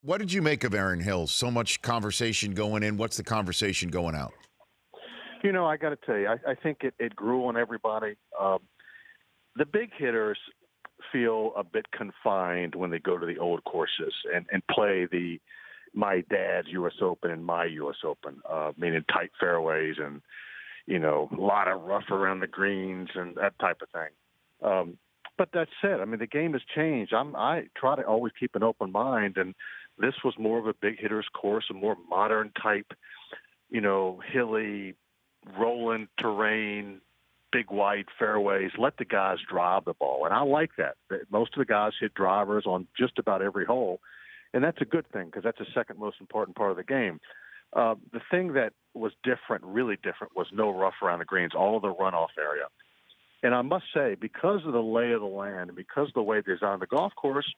What did you make of Aaron Hill? So much conversation going in. What's the conversation going out? I got to tell you, I think it grew on everybody. The big hitters feel a bit confined when they go to the old courses and play my dad's U.S. Open and my U.S. Open, meaning tight fairways and, a lot of rough around the greens and that type of thing. But that said, the game has changed. I try to always keep an open mind, and this was more of a big hitter's course, a more modern type, hilly, rolling terrain, big wide fairways. Let the guys drive the ball, and I like that. Most of the guys hit drivers on just about every hole, and that's a good thing because that's the second most important part of the game. The thing that was different, really different, was no rough around the greens, all of the runoff area. And I must say, because of the lay of the land and because of the way they designed the golf course,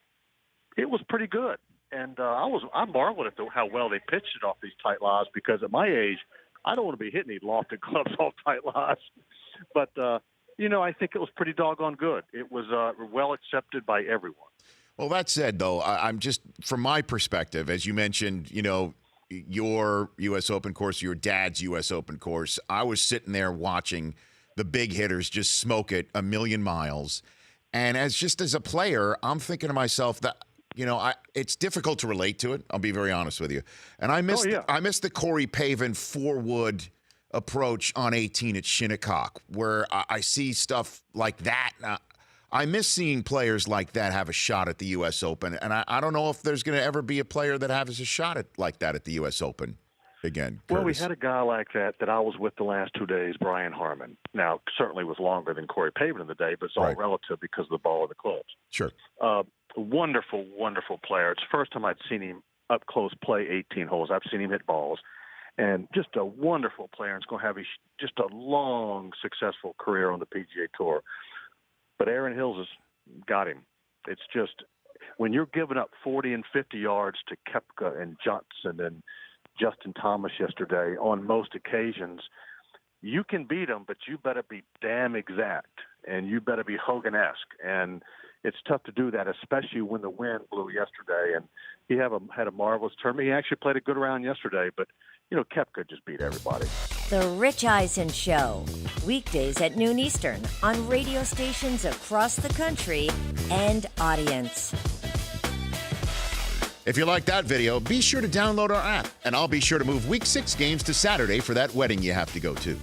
it was pretty good. And I marveled at how well they pitched it off these tight lies, because at my age, I don't want to be hitting these lofted clubs off tight lies. But, I think it was pretty doggone good. It was well accepted by everyone. Well, that said, though, I'm just, from my perspective, as you mentioned, your U.S. Open course, your dad's U.S. Open course, I was sitting there watching the big hitters just smoke it a million miles. And as a player, I'm thinking to myself that, it's difficult to relate to it. I'll be very honest with you. And I missed the Corey Pavin 4-wood approach on 18 at Shinnecock, where I see stuff like that. I miss seeing players like that have a shot at the U.S. Open. And I don't know if there's going to ever be a player that has a shot like that at the U.S. Open again. Curtis. Well, we had a guy like that I was with the last 2 days, Brian Harmon. Now, certainly was longer than Corey Pavin in the day, but it's all relative because of the ball of the clubs. Sure. Wonderful, wonderful player. It's the first time I'd seen him up close play 18 holes. I've seen him hit balls. And just a wonderful player. And it's going to have just a long, successful career on the PGA Tour. But Aaron Hills has got him. It's just, when you're giving up 40 and 50 yards to Koepka and Johnson and Justin Thomas yesterday on most occasions, you can beat them, but you better be damn exact, and you better be Hogan-esque. And it's tough to do that, especially when the wind blew yesterday. And he had a marvelous tournament. He actually played a good round yesterday, but, Koepka just beat everybody. The Rich Eisen Show, weekdays at noon Eastern on radio stations across the country and audience. If you like that video, be sure to download our app, and I'll be sure to move Week 6 games to Saturday for that wedding you have to go to.